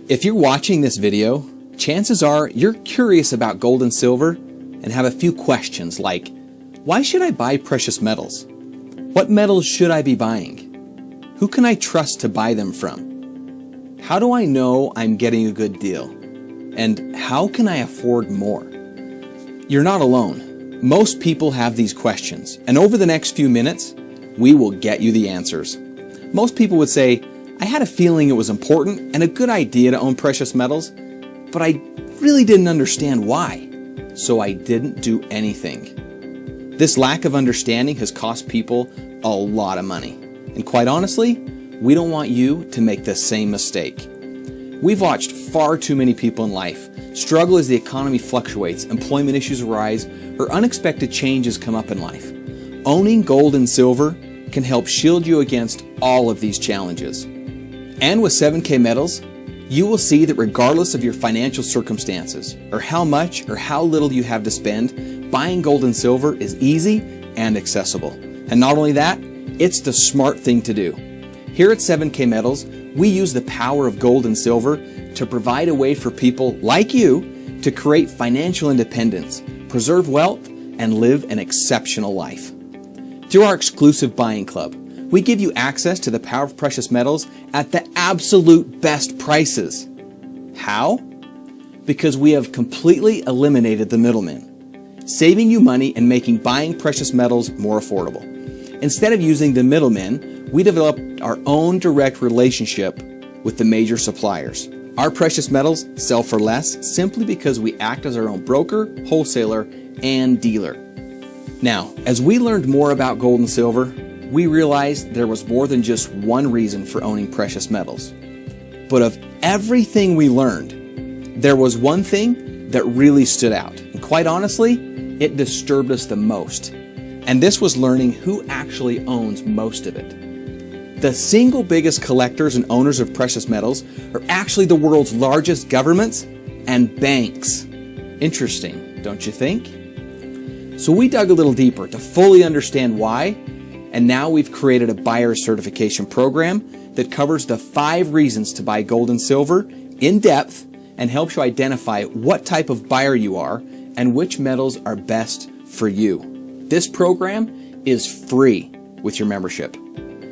If you're watching this video, chances are you're curious about gold and silver and have a few questions like, why should I buy precious metals? What metals should I be buying? Who can I trust to buy them from? How do I know I'm getting a good deal? And how can I afford more? You're not alone. Most people have these questions, and over the next few minutes, we will get you the answers. Most people would say, I had a feeling it was important and a good idea to own precious metals, but I really didn't understand why, so I didn't do anything. This lack of understanding has cost people a lot of money, and quite honestly, we don't want you to make the same mistake. We've watched far too many people in life struggle as the economy fluctuates, employment issues arise, or unexpected changes come up in life. Owning gold and silver can help shield you against all of these challenges. And with 7K Metals, you will see that regardless of your financial circumstances, or how much or how little you have to spend, buying gold and silver is easy and accessible. And not only that, it's the smart thing to do. Here at 7K Metals, we use the power of gold and silver to provide a way for people like you to create financial independence, preserve wealth, and live an exceptional life. Through our exclusive buying club, we give you access to the power of precious metals at the absolute best prices. How? Because we have completely eliminated the middlemen, saving you money and making buying precious metals more affordable. Instead of using the middlemen, we developed our own direct relationship with the major suppliers. Our precious metals sell for less simply because we act as our own broker, wholesaler, and dealer. Now, as we learned more about gold and silver, we realized there was more than just one reason for owning precious metals. But of everything we learned, there was one thing that really stood out. And quite honestly, it disturbed us the most. And this was learning who actually owns most of it. The single biggest collectors and owners of precious metals are actually the world's largest governments and banks. Interesting, don't you think? So we dug a little deeper to fully understand why, and now we've created a buyer certification program that covers the 5 reasons to buy gold and silver in depth and helps you identify what type of buyer you are and which metals are best for you. This program is free with your membership,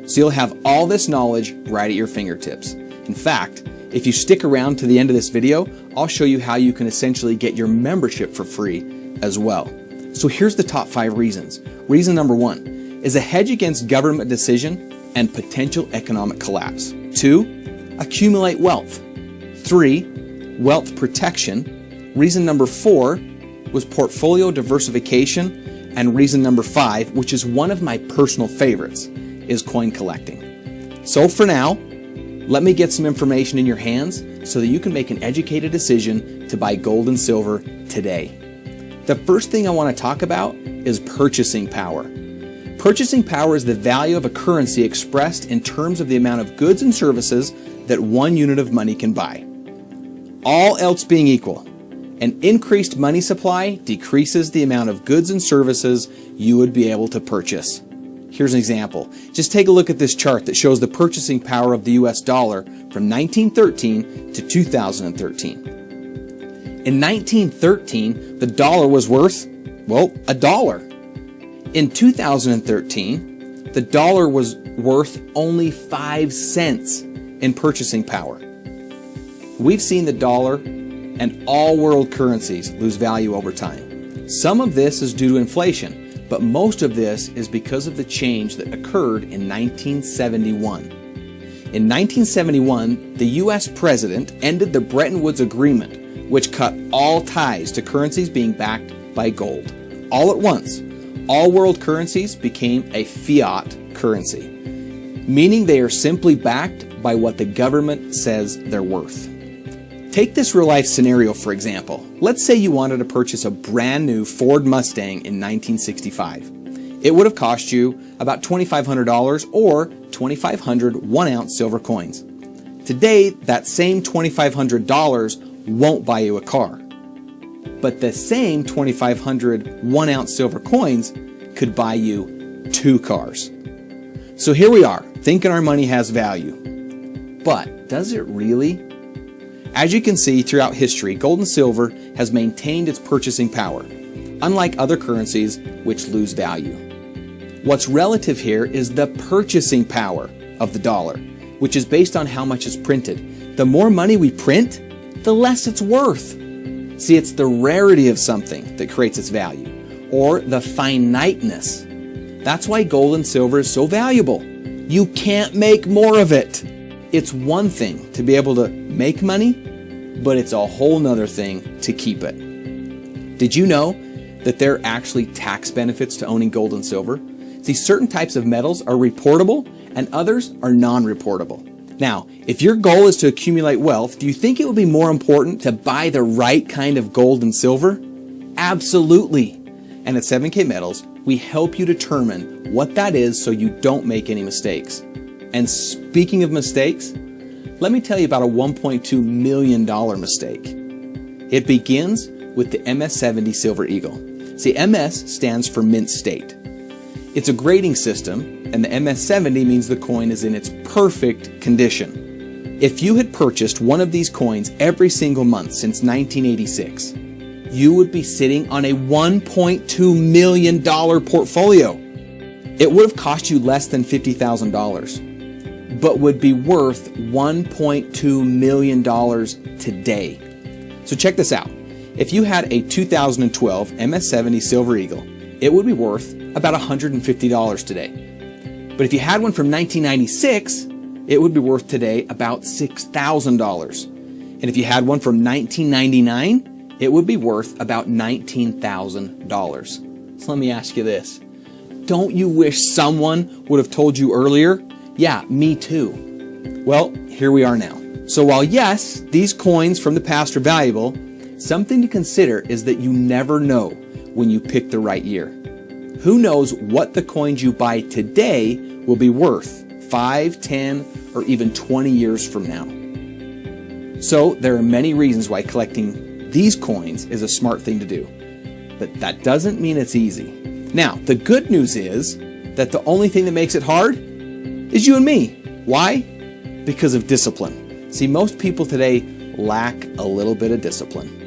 so you'll have all this knowledge right at your fingertips. In fact, if you stick around to the end of this video, I'll show you how you can essentially get your membership for free as well. So here's the top 5 reasons. Reason number 1 is a hedge against government decision and potential economic collapse. 2, accumulate wealth. 3, wealth protection. Reason number 4 was portfolio diversification. And reason number 5, which is one of my personal favorites, is coin collecting. So for now, let me get some information in your hands so that you can make an educated decision to buy gold and silver today. The first thing I want to talk about is purchasing power. Purchasing power is the value of a currency expressed in terms of the amount of goods and services that one unit of money can buy. All else being equal, an increased money supply decreases the amount of goods and services you would be able to purchase. Here's an example. Just take a look at this chart that shows the purchasing power of the US dollar from 1913 to 2013. In 1913, the dollar was worth, well, $1. In 2013, the dollar was worth only 5 cents in purchasing power. We've seen the dollar and all world currencies lose value over time. Some of this is due to inflation, but most of this is because of the change that occurred in 1971. In 1971, the US president ended the Bretton Woods Agreement, which cut all ties to currencies being backed by gold. All at once, all world currencies became a fiat currency, meaning they are simply backed by what the government says they're worth. Take this real-life scenario, for example. Let's say you wanted to purchase a brand new Ford Mustang in 1965. It would have cost you about $2,500 or 2,500 1-ounce silver coins. Today, that same $2,500 won't buy you a car. But the same 2,500 1-ounce silver coins could buy you 2 cars. So here we are, thinking our money has value. But does it really? As you can see throughout history, gold and silver has maintained its purchasing power, unlike other currencies which lose value. What's relative here is the purchasing power of the dollar, which is based on how much is printed. The more money we print, the less it's worth. See, it's the rarity of something that creates its value, or the finiteness. That's why gold and silver is so valuable. You can't make more of it. It's one thing to be able to make money, but it's a whole nother thing to keep it. Did you know that there are actually tax benefits to owning gold and silver? See, certain types of metals are reportable and others are non-reportable. Now, if your goal is to accumulate wealth, do you think it would be more important to buy the right kind of gold and silver? Absolutely. And at 7K Metals, we help you determine what that is so you don't make any mistakes. And speaking of mistakes, let me tell you about a $1.2 million mistake. It begins with the MS-70 Silver Eagle. See, MS stands for mint state. It's a grading system, and the MS-70 means the coin is in its perfect condition. If you had purchased one of these coins every single month since 1986, you would be sitting on a $1.2 million portfolio. It would have cost you less than $50,000, but would be worth $1.2 million today. So check this out. If you had a 2012 MS-70 Silver Eagle, it would be worth about $150 today. But if you had one from 1996, it would be worth today about $6,000. And if you had one from 1999, it would be worth about $19,000. So let me ask you this. Don't you wish someone would have told you earlier? Yeah, me too. Well, here we are now. So while yes, these coins from the past are valuable, something to consider is that you never know when you pick the right year. Who knows what the coins you buy today will be worth 5, 10, or even 20 years from now. So there are many reasons why collecting these coins is a smart thing to do. But that doesn't mean it's easy. Now, the good news is that the only thing that makes it hard is you and me. Why? Because of discipline. See, most people today lack a little bit of discipline.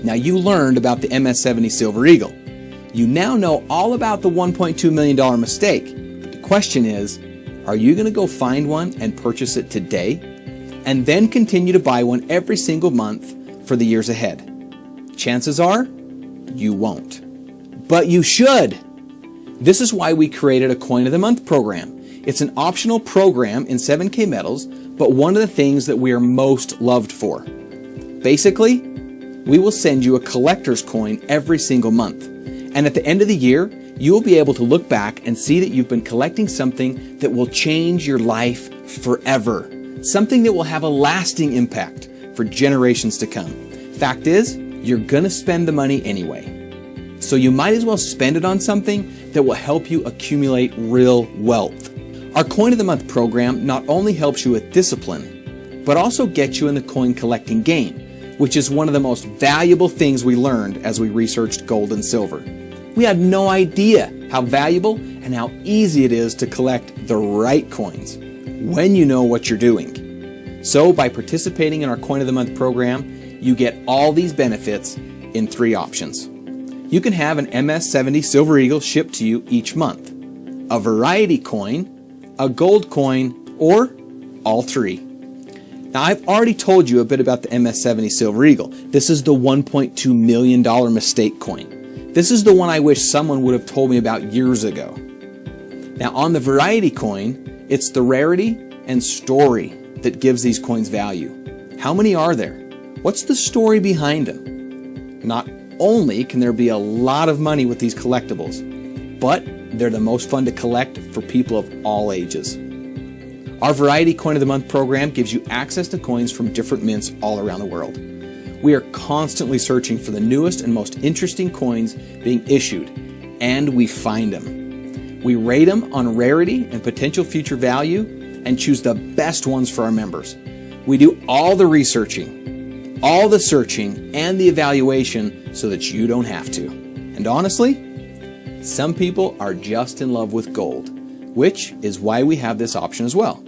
Now, you learned about the MS-70 Silver Eagle. You now know all about the $1.2 million mistake. But the question is, are you going to go find one and purchase it today? And then continue to buy one every single month for the years ahead? Chances are, you won't. But you should. This is why we created a Coin of the Month program. It's an optional program in 7K Metals, but one of the things that we are most loved for. Basically, we will send you a collector's coin every single month. And at the end of the year, you will be able to look back and see that you've been collecting something that will change your life forever. Something that will have a lasting impact for generations to come. Fact is, you're gonna spend the money anyway. So you might as well spend it on something that will help you accumulate real wealth. Our Coin of the Month program not only helps you with discipline, but also gets you in the coin collecting game, which is one of the most valuable things we learned as we researched gold and silver. We had no idea how valuable and how easy it is to collect the right coins when you know what you're doing. So by participating in our Coin of the Month program, you get all these benefits in 3 options. You can have an MS-70 Silver Eagle shipped to you each month, a variety coin, a gold coin, or all 3. Now, I've already told you a bit about the MS-70 Silver Eagle. This is the $1.2 million mistake coin. This is the one I wish someone would have told me about years ago. Now, on the variety coin, it's the rarity and story that gives these coins value. How many are there? What's the story behind them? Not only can there be a lot of money with these collectibles, but they're the most fun to collect for people of all ages. Our Variety Coin of the Month program gives you access to coins from different mints all around the world. We are constantly searching for the newest and most interesting coins being issued, and we find them. We rate them on rarity and potential future value and choose the best ones for our members. We do all the researching, all the searching, and the evaluation so that you don't have to. And honestly, some people are just in love with gold, which is why we have this option as well.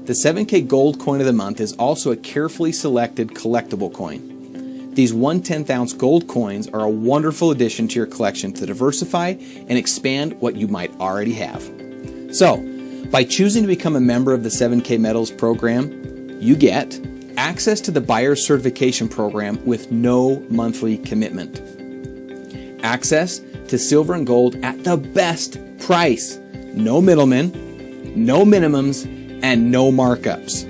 The 7K Gold Coin of the Month is also a carefully selected collectible coin. These 1/10 ounce gold coins are a wonderful addition to your collection to diversify and expand what you might already have. So, by choosing to become a member of the 7K Metals program, you get access to the Buyer Certification Program with no monthly commitment, access to silver and gold at the best price, no middlemen, no minimums, and no markups.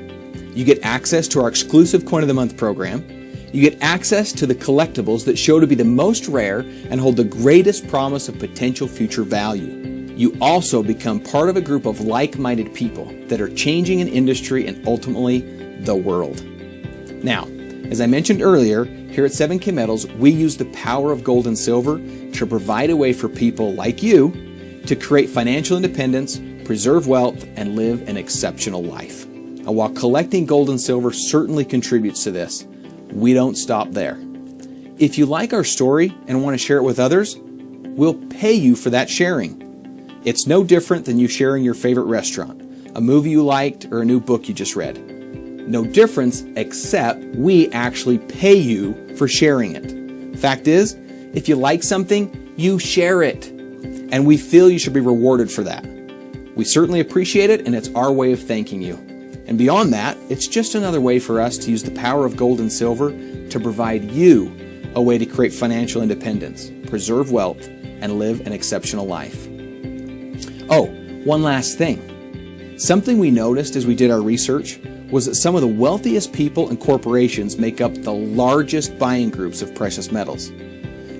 You get access to our exclusive Coin of the Month program. You get access to the collectibles that show to be the most rare and hold the greatest promise of potential future value. You also become part of a group of like-minded people that are changing an industry and ultimately the world. Now, as I mentioned earlier, here at 7K Metals, we use the power of gold and silver to provide a way for people like you to create financial independence, preserve wealth, and live an exceptional life. And while collecting gold and silver certainly contributes to this, we don't stop there. If you like our story and want to share it with others, we'll pay you for that sharing. It's no different than you sharing your favorite restaurant, a movie you liked, or a new book you just read. No difference, except we actually pay you for sharing it. Fact is, if you like something, you share it. And we feel you should be rewarded for that. We certainly appreciate it, and it's our way of thanking you. And beyond that, it's just another way for us to use the power of gold and silver to provide you a way to create financial independence, preserve wealth, and live an exceptional life. Oh, one last thing. Something we noticed as we did our research was that some of the wealthiest people and corporations make up the largest buying groups of precious metals.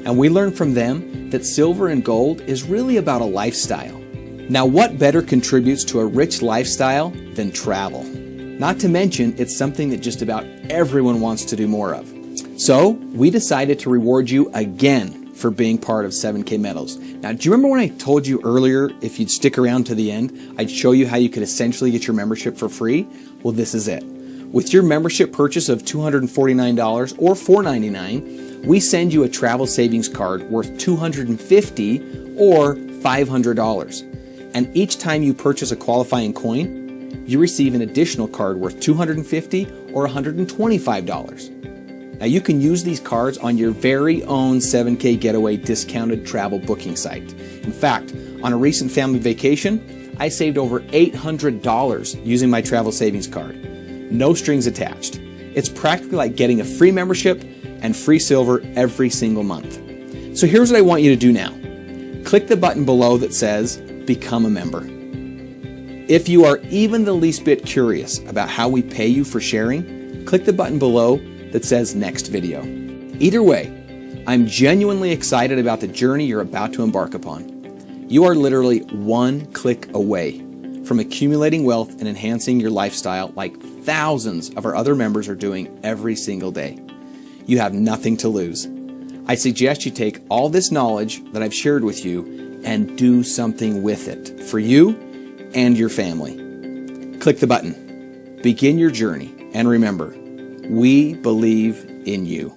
And we learned from them that silver and gold is really about a lifestyle. Now, what better contributes to a rich lifestyle than travel? Not to mention, it's something that just about everyone wants to do more of. So, we decided to reward you again for being part of 7K Metals. Now, do you remember when I told you earlier, if you'd stick around to the end, I'd show you how you could essentially get your membership for free? Well, this is it. With your membership purchase of $249 or $499, we send you a travel savings card worth $250 or $500. And each time you purchase a qualifying coin, you receive an additional card worth $250 or $125. Now, you can use these cards on your very own 7K Getaway discounted travel booking site. In fact, on a recent family vacation, I saved over $800 using my travel savings card. No strings attached. It's practically like getting a free membership and free silver every single month. So here's what I want you to do now. Click the button below that says Become a Member. If you are even the least bit curious about how we pay you for sharing, click the button below that says Next Video. Either way, I'm genuinely excited about the journey you're about to embark upon. You are literally one click away from accumulating wealth and enhancing your lifestyle like thousands of our other members are doing every single day. You have nothing to lose. I suggest you take all this knowledge that I've shared with you and do something with it for you and your family. Click the button. Begin your journey, and remember, we believe in you.